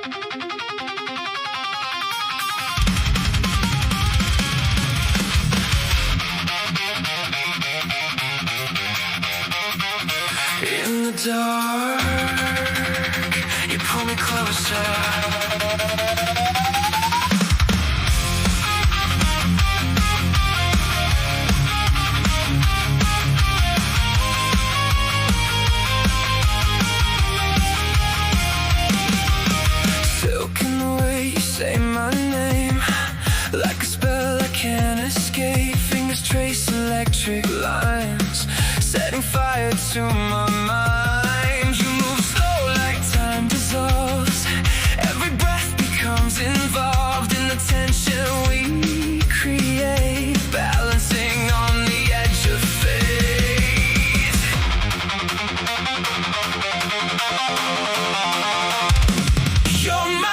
In the dark, you pull me closer. Say my name like a spell I can't escape. Fingers trace electric lines, setting fire to my mind. You move slow like time dissolves. Every breath becomes involved in the tension we create, balancing on the edge of fate. You're my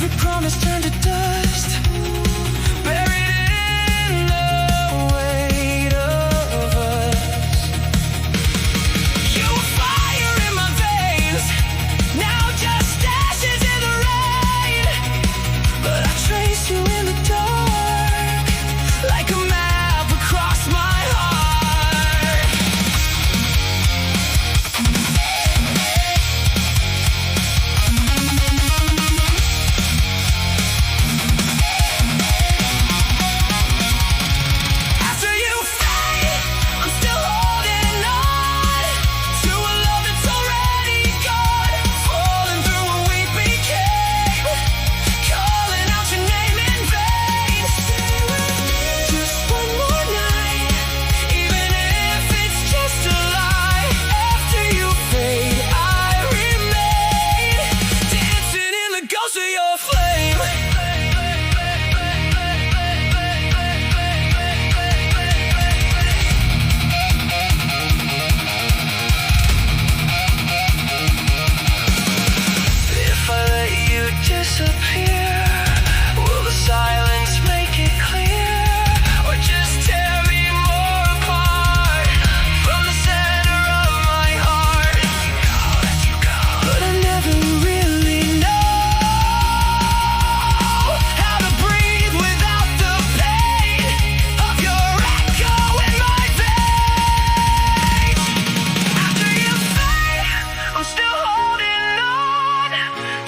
Every promise turned to dust, buried in the weight of us. You were fire in my veins, now just ashes in the rain. But I trace you in the dark, like a map across my heart. After you fade, I'm still holding on to a love that's already gone. Falling through what we became, calling out your name in vain. Stay with me just one more night, even if it's just a lie. After you fade, I remain, dancing in the ghost of your flame. If I let you disappear, will the silence make it clear, or just tear me more apart from the center of my heart? But I never really know how to breathe without the pain of your echo in my veins. After you fade, I'm still holding on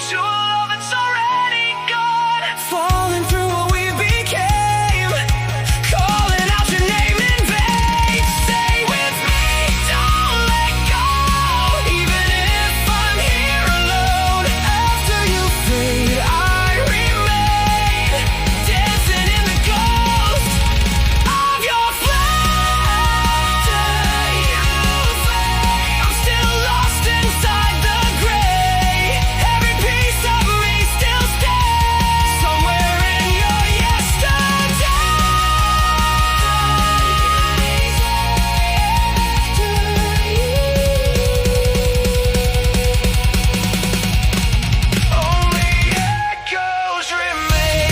to a love that's already gone. Falling through what we became, calling out your name in vain. Stay with me, don't let go, even if I'm here alone. After you fade, I remain, dancing in the ghost of your flame. I'm still lost inside the gray. Every piece of me still stays somewhere in your yesterday. Only echoes remain.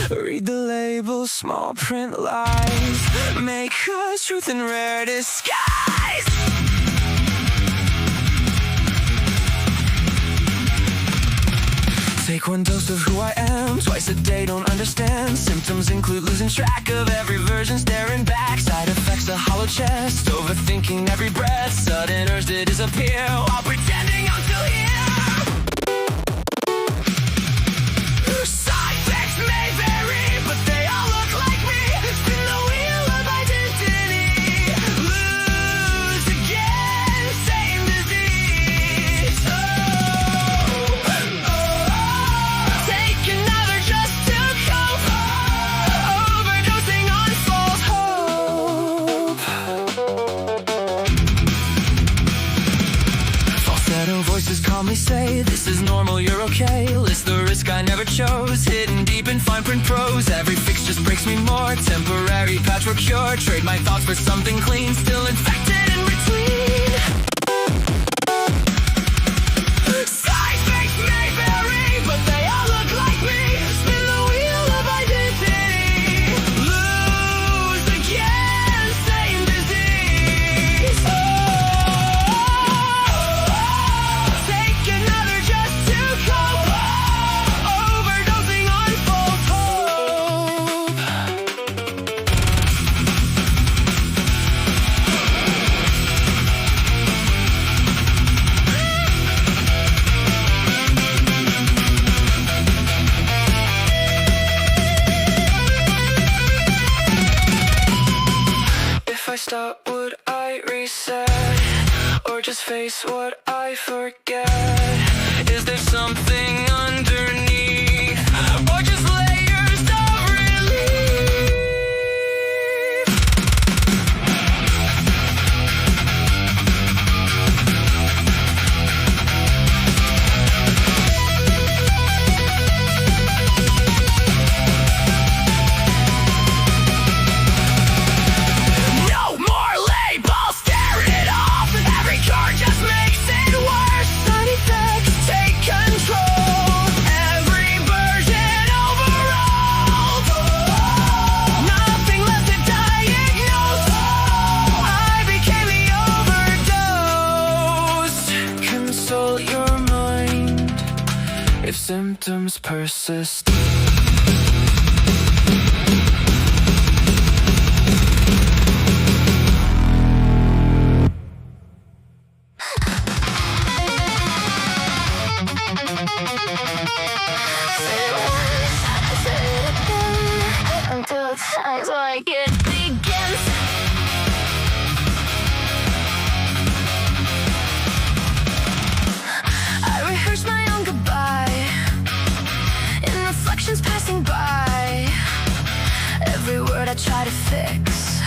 Read the label, small print lies, make us truth in rare disguise. Take one dose of who I am, twice a day, don't understand. Symptoms include losing track of every version, staring back. Side effects, a hollow chest, overthinking every breath. Sudden urge to disappear while pretending I'm still here. Side effects may vary, but they all look like me. Spin the wheel of identity, lose again, same disease. Take another just to cope, overdosing on false hope. Falsetto voices calmly say, this is normal, you're okay. List the risk I never chose, hidden deep in fine print prose. Every fix just breaks me more, temporary patchwork cure. Trade my thoughts for something clean, still infected in between. Side effects may vary, but they all look like me. Spin the wheel of identity, lose again, same disease. Take another just to cope, overdosing on false hope. face what I forget? Is there something underneath, or just layers of relief? No more labels, tearing it off. Every card just makes it worse. Side effects take control. Every version overall. Nothing left to diagnose. I became the overdose. Console your mind if symptoms persist. Until times like it begins. I rehearse my own goodbye in reflections passing by. Every word I try to fix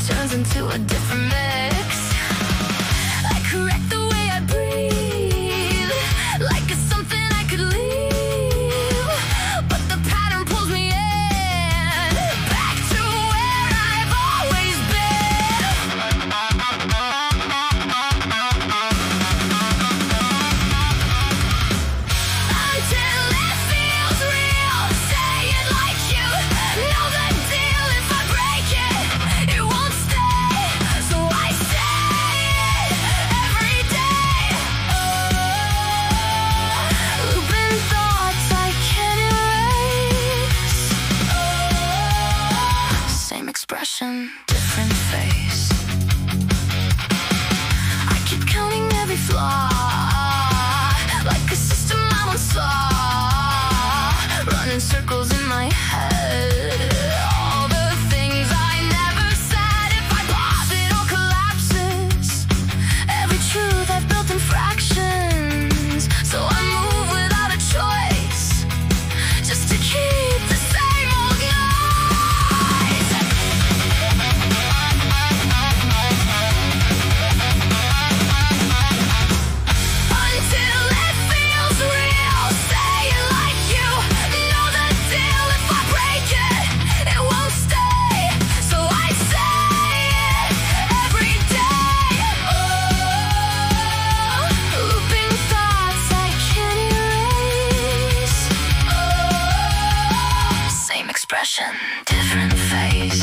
turns into a different mix. I correct the way I breathe, like it's something I could leave, but the pattern pulls me in, back to where I've always been. Until it feels real, say it like you know the deal. If I break it, it won't stay, so I say it every day. Looping thoughts I can't erase. Same expression, different face. I keep counting every flaw, like a system I once saw, running circles in my head. All the things I never said. If I pause, it all collapses. Every truth I've built in fractions, so I move without a choice, just to keep the same old noise. Until it feels real, say it like you know the deal. If I break it, it won't stay, so I say it every day. Looping thoughts I can't erase. Same expression, different face.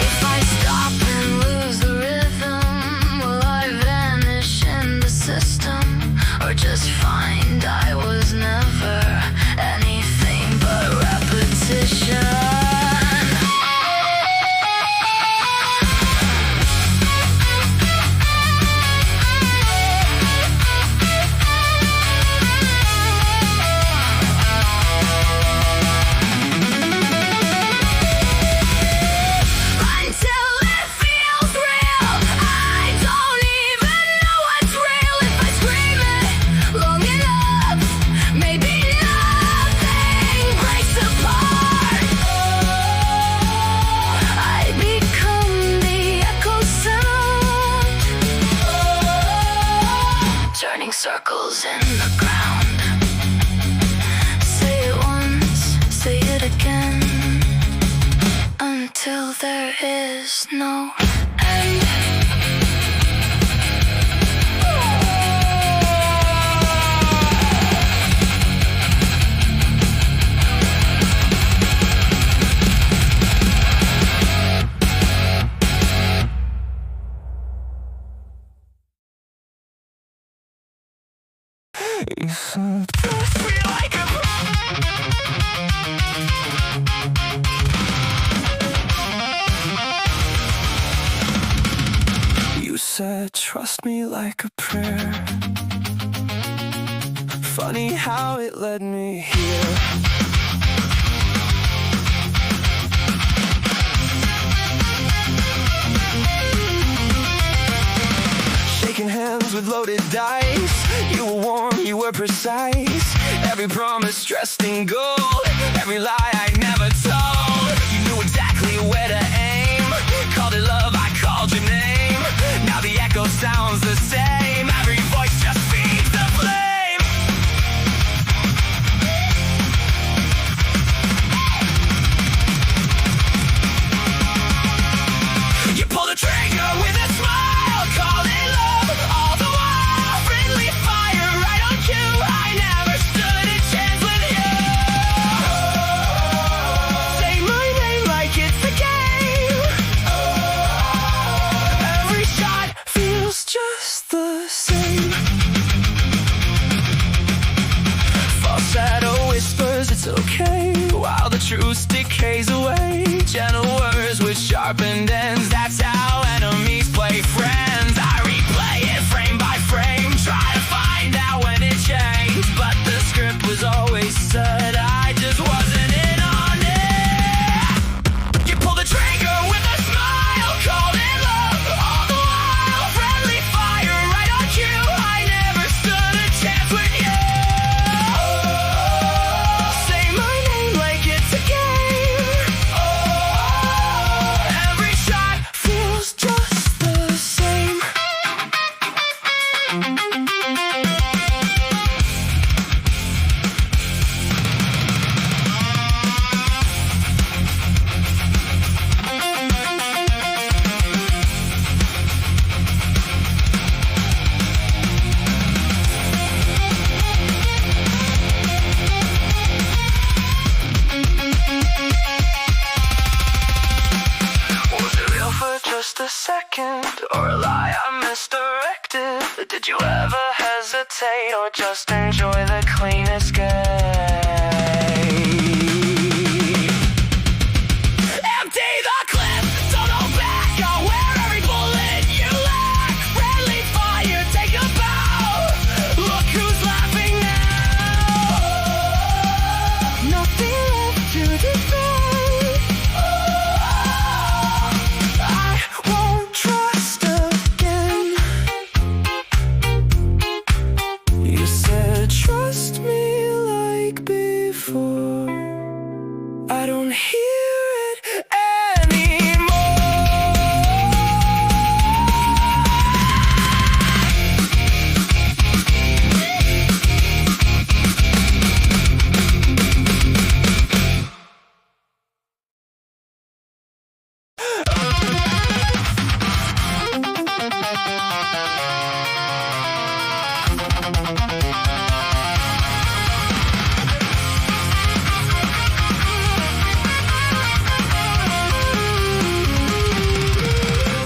If I stop and lose the rhythm, will I vanish in the system, or just find I was never anything but repetition? Until it feels real, I don't even know what's real. If I scream it long enough, maybe nothing breaks apart. I become the echo sound, turning circles in the ground. Say it once, say it again, until there is no end. said, trust me like a prayer. Funny how it led me here. Shaking hands with loaded dice. You were warm, you were precise. Every promise dressed in gold. Every lie I never told. You knew exactly where to aim. Called it love, I called your name. Now the echo sounds the same. Every voice just feeds the flame. You pull the trigger with a smile. Call it love all the while. Friendly fire right on cue. I never stood a chance with you. Say my name like it's a game. Every shot feels just the same. Falsetto whispers it's okay, while the truth decays away. Gentle words with sharpened ends. That's how enemies play friends. I replay it frame by frame. Try to find out when it changed, but the script was always set. I just wasn't in on it. You pull the trigger with a smile. Called it love all the while. Friendly fire right on cue. I never stood a chance with you. Say my name like it's a game. Every shot feels just the same. Was it real for just a second, or a lie I misdirected? Did you ever hesitate, or just enjoy the clean escape? Empty the clip, don't hold back. I'll wear every bullet you lack. Friendly fire, take a bow. Look who's laughing now. Nothing left to defend. I won't trust again. You said trust me like before. I don't hear it anymore.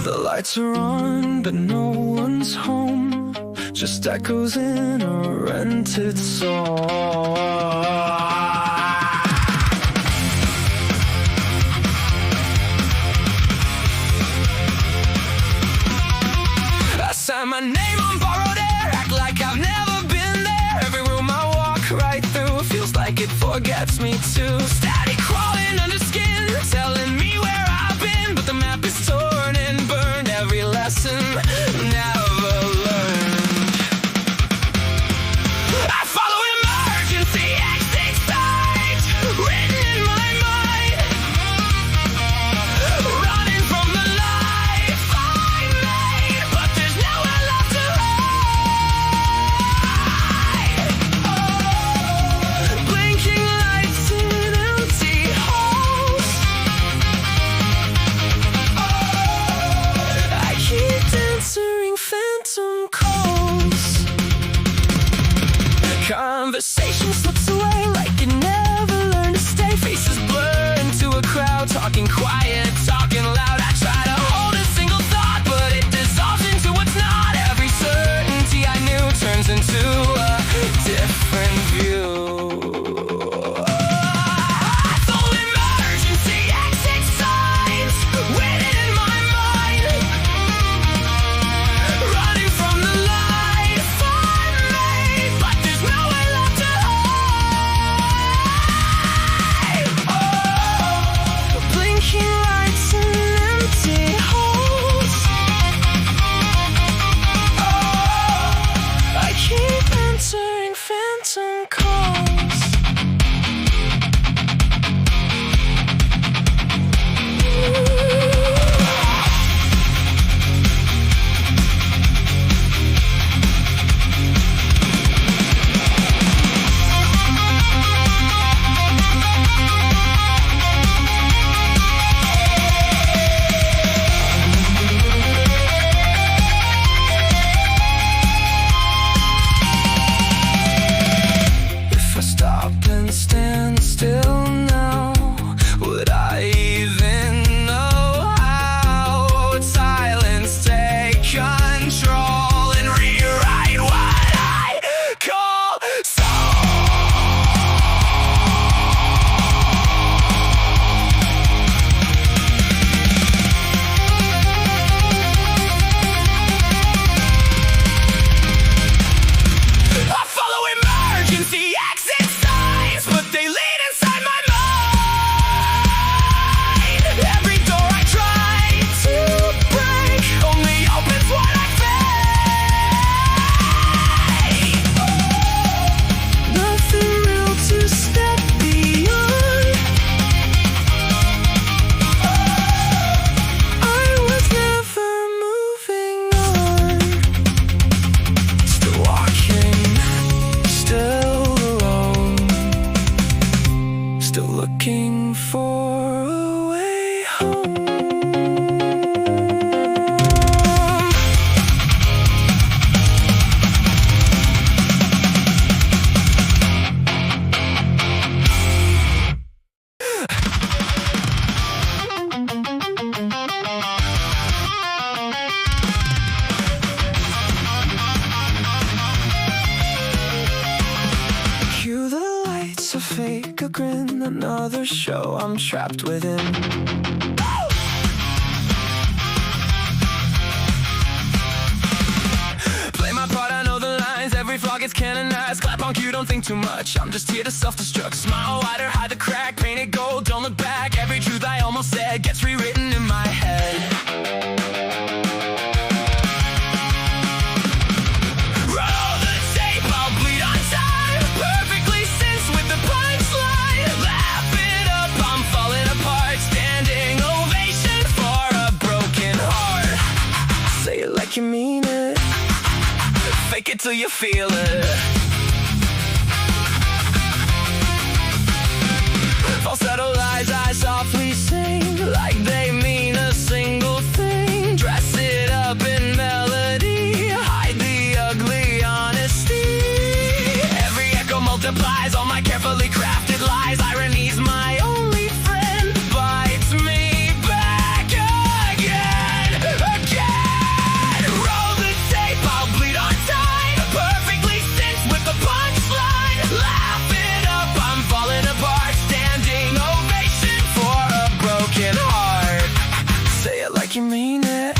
The lights are on, but no one's home. Just echoes in a rented song. I sign my name on borrowed air, act like I've never been there. Every room I walk right through feels like it forgets me too. Static crawling under skin, telling me where I've been, but the map is torn and burned. Every lesson never learned. I follow emergency exit signs written in my mind, running from the life I made, but there's nowhere left to hide. Blinking lights in grin, another show I'm trapped within. Play my part, I know the lines, every flaw gets canonized. Clap on cue, don't think too much, I'm just here to self-destruct. Smile wider, hide the crack, paint it gold, don't look back. Every truth I almost said gets rewritten in my head. Roll the tape, I'll bleed on time, perfectly cinched with the punchline. Laugh it up, I'm falling apart, standing ovation for a broken heart. Say it like you mean it, fake it till you feel it. Falsetto lies I softly sing, like they mean a single thing. Dress it up in melody, hide the ugly honesty. Every echo multiplies all my carefully crafted lies. Irony's my only friend, bites me back again. Roll the tape, I'll bleed on time, perfectly cinched with the punchline. Laugh it up, I'm falling apart, standing ovation for a broken heart. Say it like you mean it,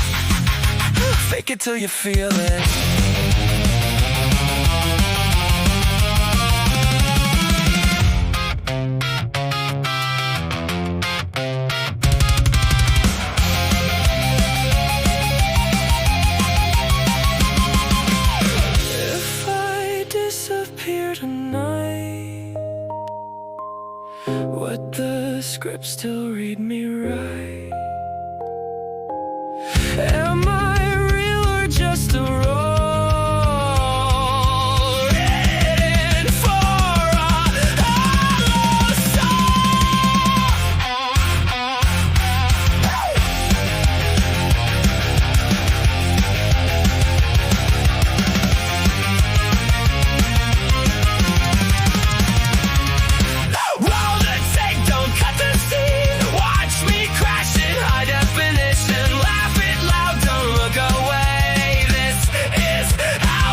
fake it till you feel it. If I disappear tonight, would the script still read me right? Am I real or just a role written for a hollow Roll the tape, don't cut the scene. Watch me crash in high definition. Laugh it loud, don't look away. This is how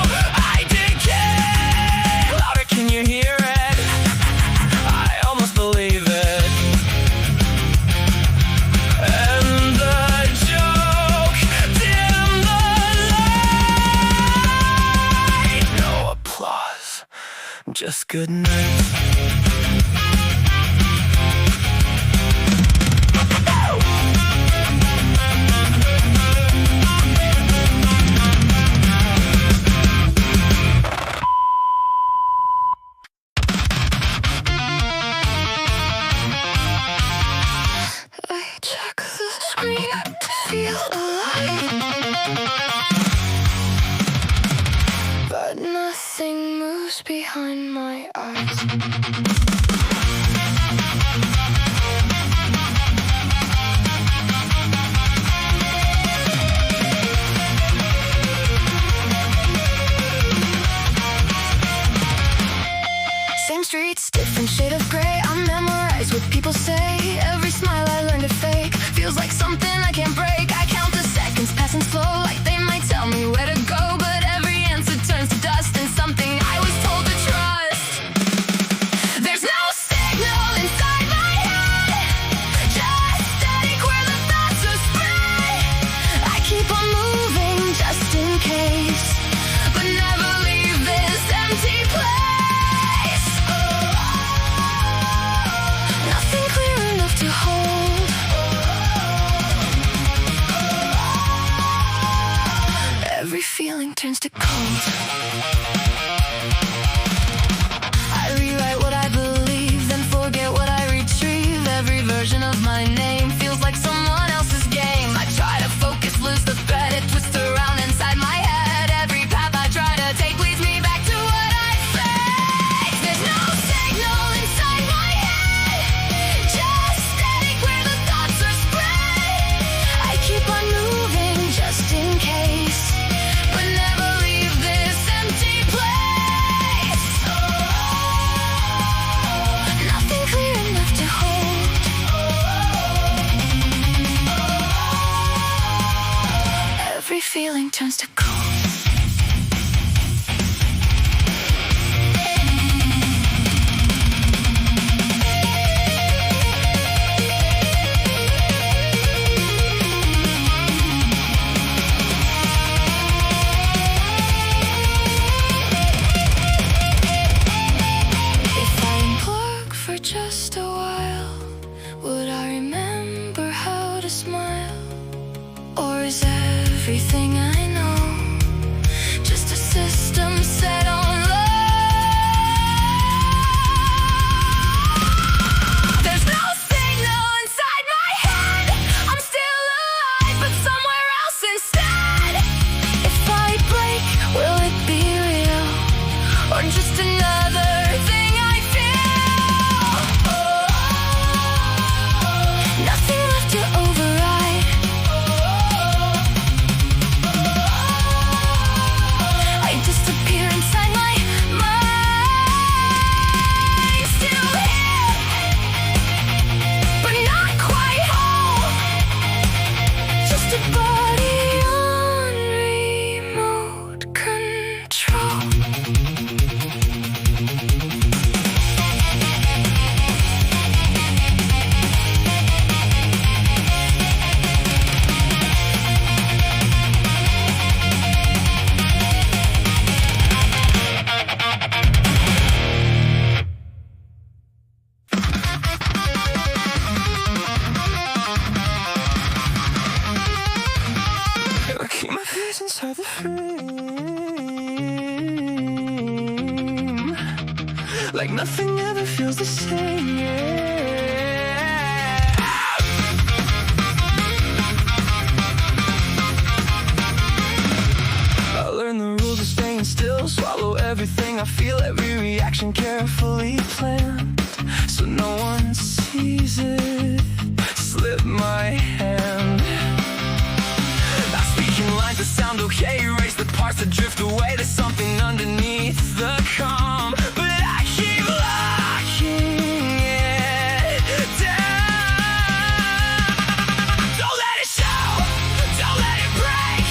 I decay. Louder, can you hear it? I almost believe it. And the joke, dim the light. No applause, just good night. I check the screen to feel alive, but nothing moves behind my eyes. Same streets, different shade of gray. I'm memorized what people say. Every smile I learn to fake feels like something I can't break. I count the seconds passing slow, like they might tell me where to go. But every answer turns to dust and something I was told to trust. There's no signal inside my head, just static where the thoughts are spread. I keep on moving just in case, but never leave this empty place. Nothing clear enough like nothing ever feels the same, yeah. I learned the rules of staying still, swallow everything I feel, every reaction carefully planned, so no one sees it slip my hand. I'm speaking lines that sound okay, erase the parts that drift away. There's something underneath the calm, but I keep locking it down. Don't let it show, don't let it break.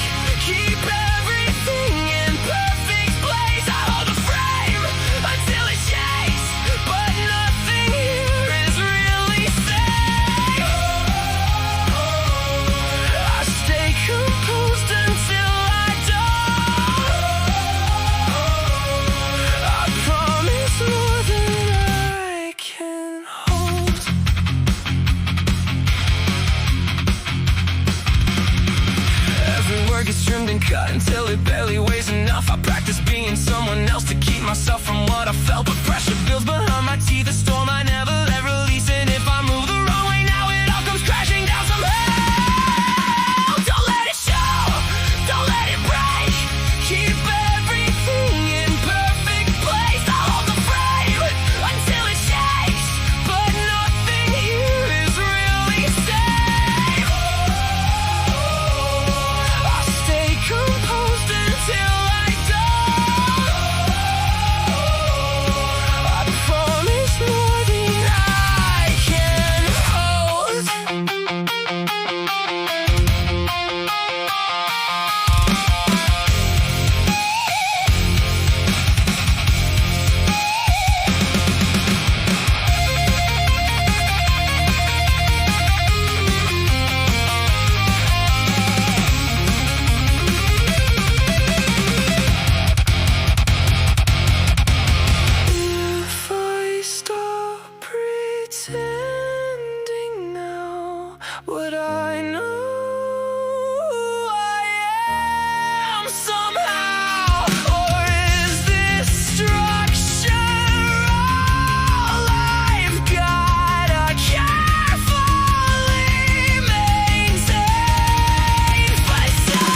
Keep everything in perfect place. I hold the frame until it shakes, but nothing here is really safe. I stay composed until I don't. I promise more than I can hold. Every word gets trimmed and cut until it barely weighs enough. I practice being someone else to keep myself from what I felt, but pressure builds behind my teeth, a storm I never let release. And if I move the wrong way now, it all comes crashing down somehow. Don't let it show, don't let it break. Keep everything in perfect place. I hold the frame until it shakes, but nothing here is really safe. I stay composed until I don't. I promise more than I can hold. If I stop pretending now, would I know who I am somehow? Or is this structure all I've gotta carefully maintain facade?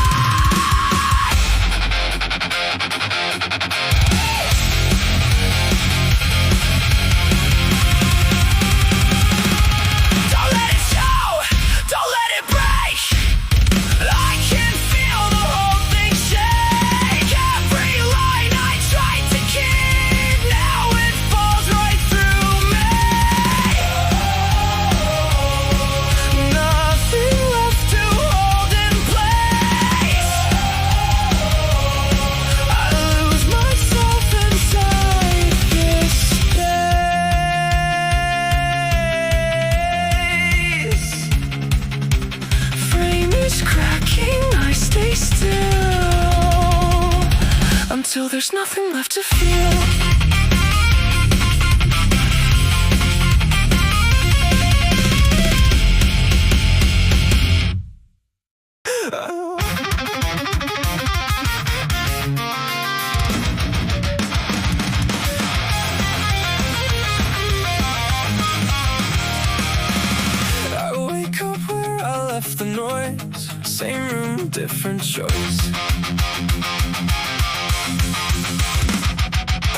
Don't let it show, don't let it break. I can feel the whole thing shake. Every line I tried to keep, now it falls right through me. Nothing left to hold in place. I lose myself inside this space. Frame is cracking, I stay still until there's nothing left to feel. I wake up where I left the noise. Same room, different choice.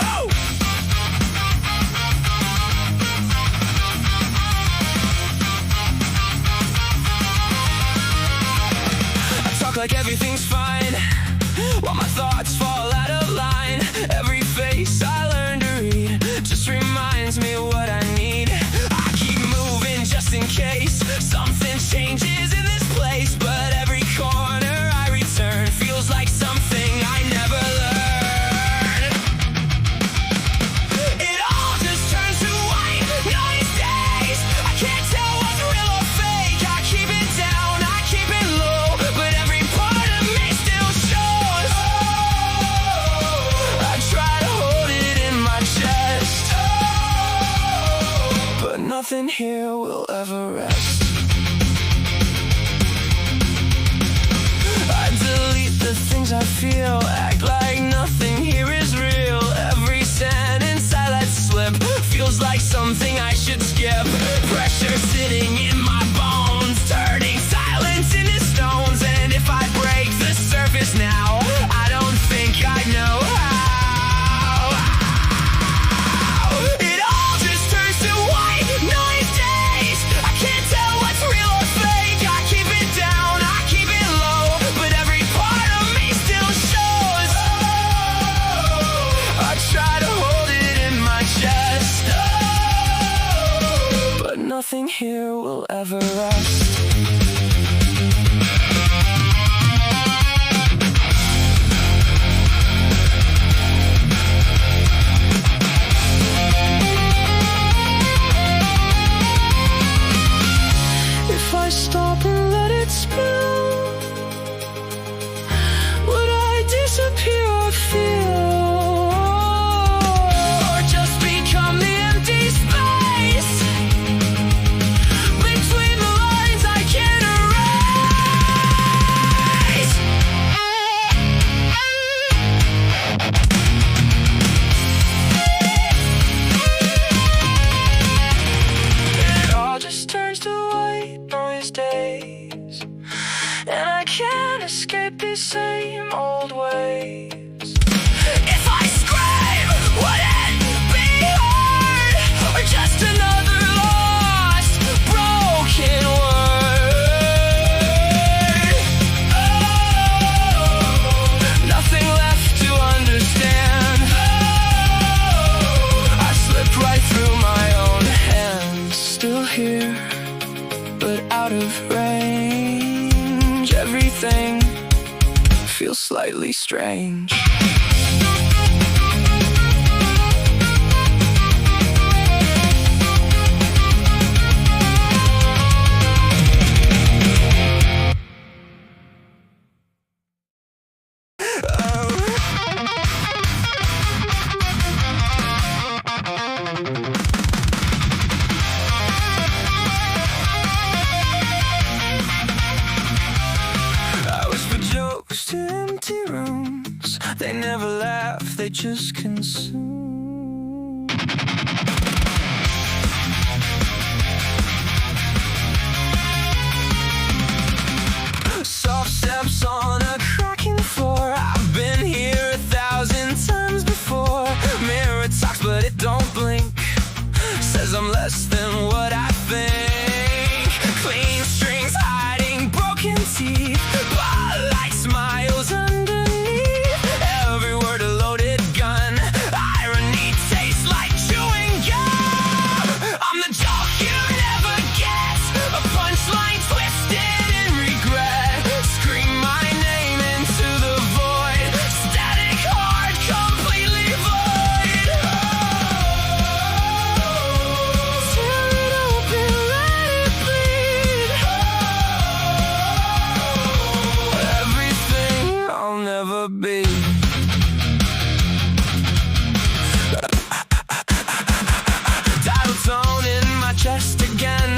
Oh! I talk like everything's fine, while my thoughts fall out of line. Every face I learn to read just reminds me what I need. I keep moving just in case something changes in this place, but every corner I return feels like something I never learned. It all just turns to white nice days. I can't tell what's real or fake. I keep it down, I keep it low, but every part of me still shows. I try to hold it in my chest, but nothing here will ever rest. I delete the things I feel, act like nothing here is real. Every sentence I let slip should skip. Pressure sitting in my bones, turning silence into stones. And if I break the surface now, I don't think I know how. It all just turns to white noise days. I can't tell what's real or fake. I keep it down, I keep it low, but every part of me still shows. I try to hold it in my chest, but nothing here will ever rest. If I stop and let it spill, would I disappear or feel, or just become the empty space between the lines I can't erase? It all just turns to white noise days, and I can't escape these same old ways. If I scream, would it be heard, or just another lost, broken word? Oh, nothing left to understand. Oh, I slipped right through my own hands. Still here, but out of range. Everything feels slightly strange. To empty rooms, they never laugh, they just consume. Soft steps on a cracking floor. I've been here 1,000 times before. Mirror talks but it don't blink, says I'm less than what I think. Clean strings hiding broken teeth, spotlight smiles underneath. Every word a loaded gun, irony tastes like chewing gum. I'm the joke you never get, a punchline twisted in regret. Scream my name into the void, static hard, completely void. Tear it open, let it bleed. Everything I'll never be. Dial tone in my chest again,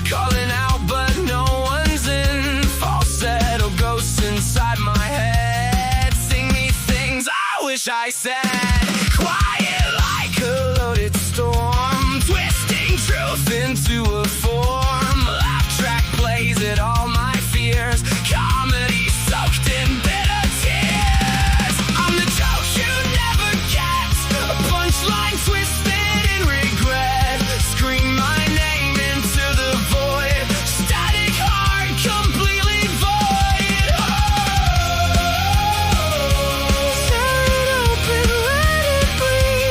calling out but no one's in. Falsetto ghosts inside my head, sing me things I wish I said. Quiet like a loaded storm, twisting truth into a form. Laugh track plays at all my fears, comedy soaked in bitter tears. I'm the joke you never get, a punchline twisted in regret. Scream my name into the void, static hard, completely void. Tear it open, let it bleed.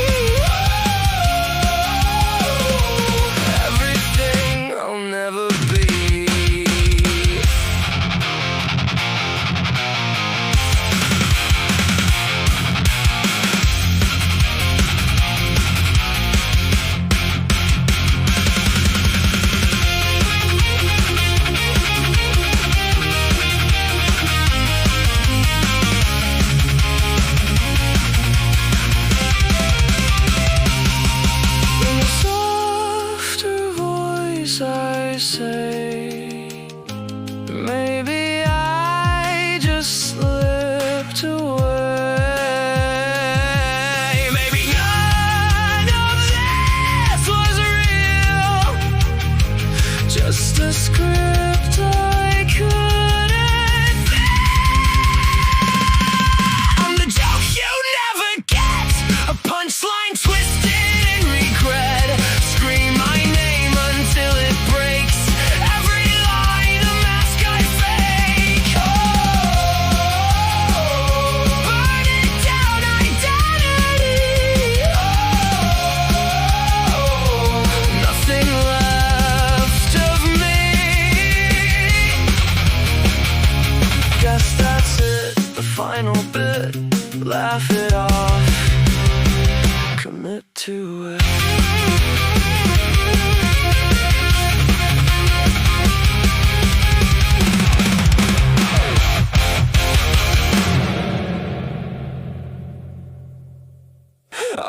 I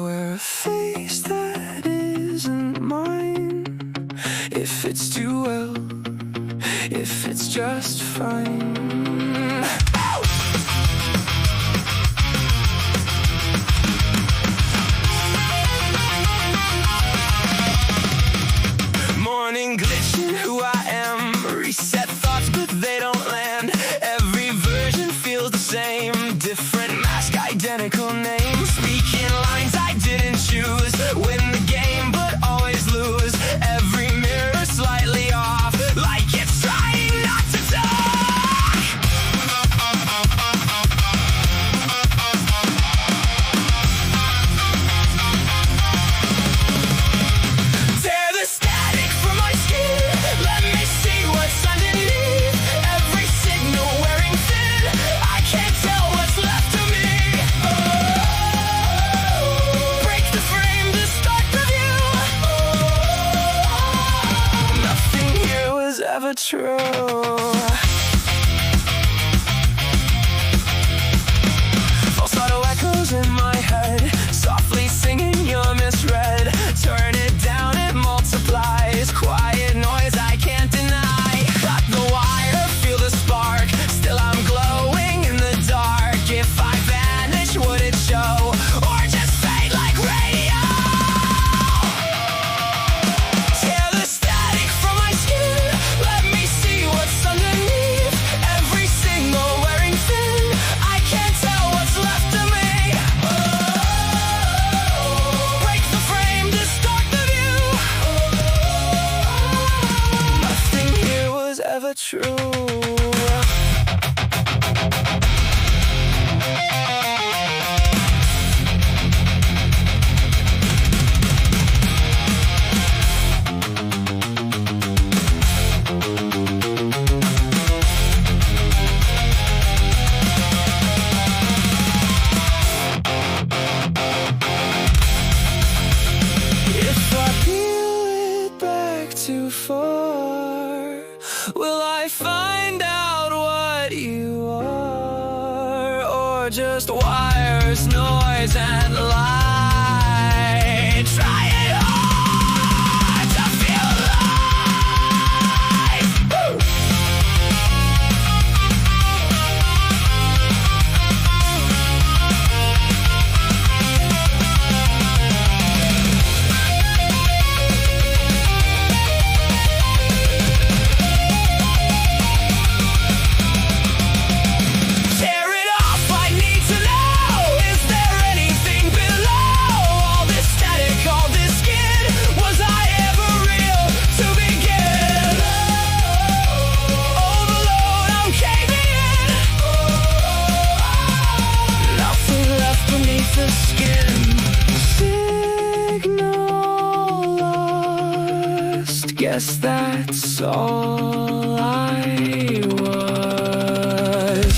wear a face that isn't mine. If it's too well, if it's just fine. Morning glitching who I am. Reset thoughts but they don't land. Every version feels the same. Different mask, identical name. Speaking lines I didn't choose. Win the game but always lose. Every mirror slightly off, like it's trying not to talk. Tear the static from my skin. Let me see what's underneath. Every signal wearing thin. I can't tell what's left of me. Break the frame to start the view. Nothing here was ever true. False auto echoes in my head, softly singing you're misread. Turn it down, it multiplies. Quiet noise I can't deny. Cut the wire, feel the spark. Still I'm glowing in the dark. If I vanish, would it show? Or just fade like radio? Tear the static from my skin. Let me see what's underneath. Every signal wearing thin. I can't tell what's left of me. Break the frame to start the view. Nothing here was ever true. If I peel it back too far, will I find out what you are? Or just wires, noise, and light? Try it hard to feel alive. Woo! Tear it off, I need to know. Is there anything below? All this static, all this skin. Was I ever real to begin? Overload, I'm caving in. Nothing left beneath the skin. Signal lost. Guess that's all I was.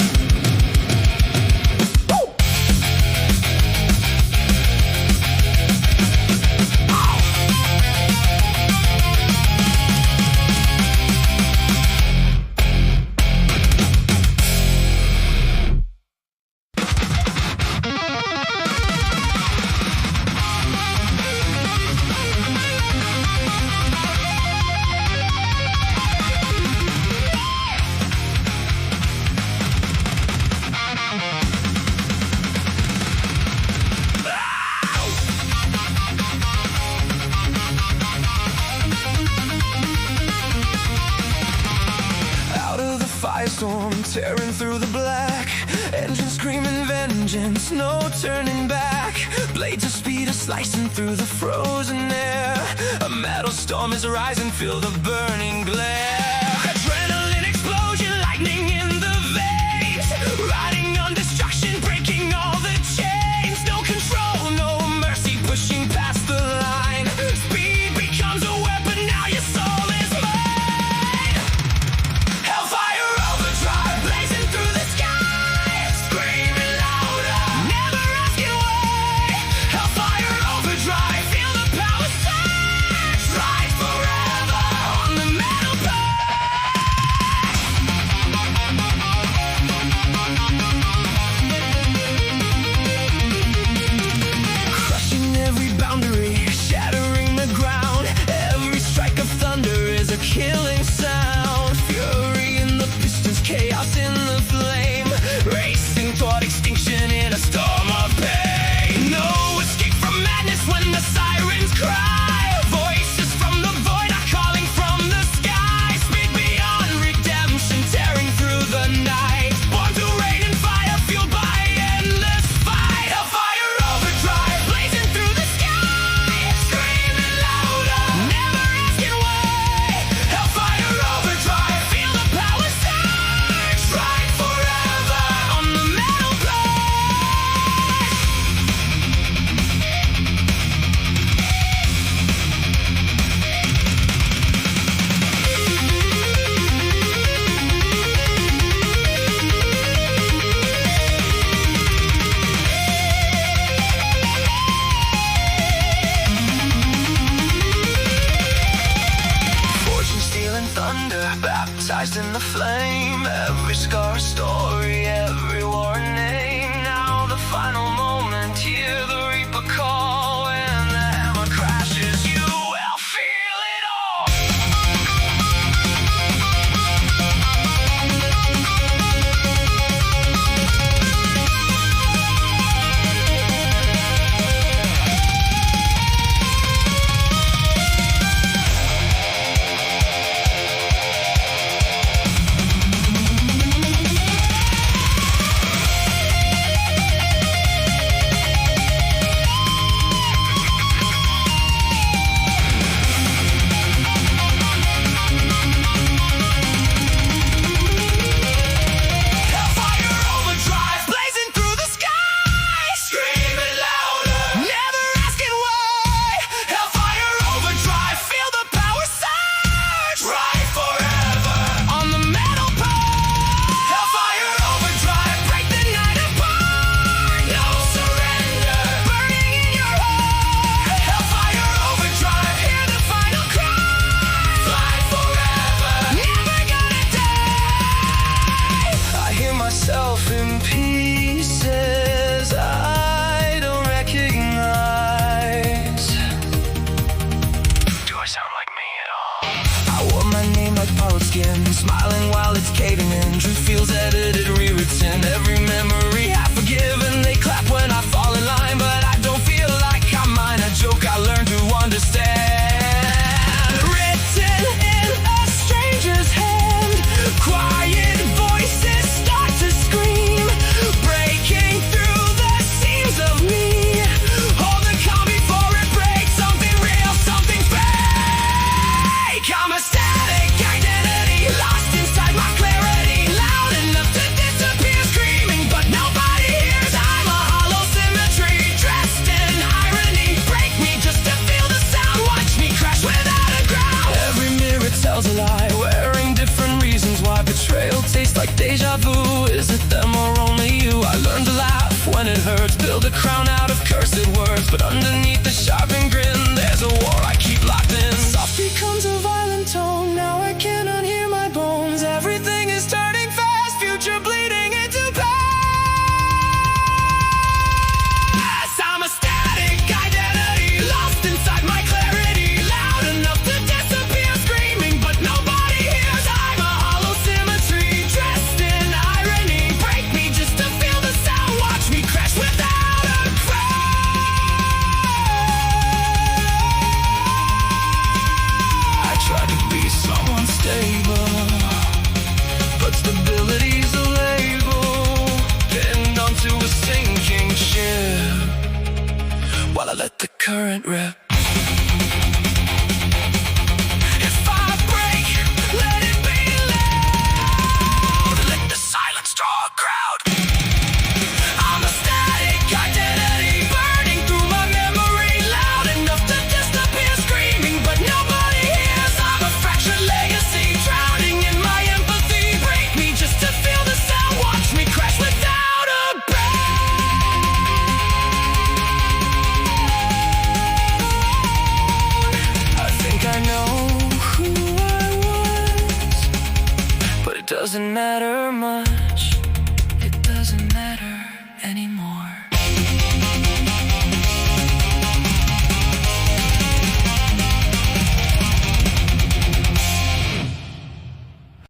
Out of the firestorm, tearing through the black. Engine screaming vengeance, no turning back. Blades of speed are slicing through the frozen air. A metal storm is rising, feel the burning glare. Adrenaline explosion, lightning in the veins. Riding on destruction, breaking all the chains. No control, no mercy, pushing past the line. Speed becomes a weapon, now your soul is mine. Hellfire overdrive, blazing through the sky. Screaming louder, never asking why. Hellfire overdrive, feel the power surge. baptized in the flame. Every scar a story, every war a name. Now the final moment, hear the reaper call. When the hammer crashes, you will feel it all. In pieces I don't recognize. Do I sound like me at all? I wore my name like borrowed skin, smiling while it's caving in. Truth feels edited, rewritten. Every memory I forgive, and they clap when I fall in line. But I don't feel like I'm mine, a joke I learned to understand. Written in a stranger's hand, quiet voices start to scream, breaking through the seams of me. Hold the calm before it breaks. Something real, something fake. I'm a static identity, lost inside my clarity. Loud enough to disappear screaming, but nobody hears. I'm a hollow symmetry, dressed in irony. Break me just to feel the sound, watch me crash without a ground. Every mirror tells a lie, wearing different reasons why. Betrayal tastes like deja vu. Is it them or only you? I learned to laugh when it hurts, build a crown out of cursed words. But underneath the sharpened grin, there's a war I keep locked in. Soft becomes a violent tone, now I can't unhear my bones. Everything is turning fast, future bleeding into past. I'm a static identity, lost inside my clarity. Loud enough to disappear screaming, but nobody hears. I'm a hollow symmetry, dressed in irony. Break me just to feel the sound, watch me crash without a crash. I tried to be someone stable, but stability's a label, pinned onto a sinking ship, while I let the current rip. If I break, let it be loud. Let the silence draw a crowd. I'm a static identity, burning through my memory. Loud enough to disappear screaming, but nobody hears. I'm a fractured legacy, drowning in my empathy. Break me just to feel the sound, watch me crash without a breath. I think I know who I was, but it doesn't matter much. It doesn't matter anymore.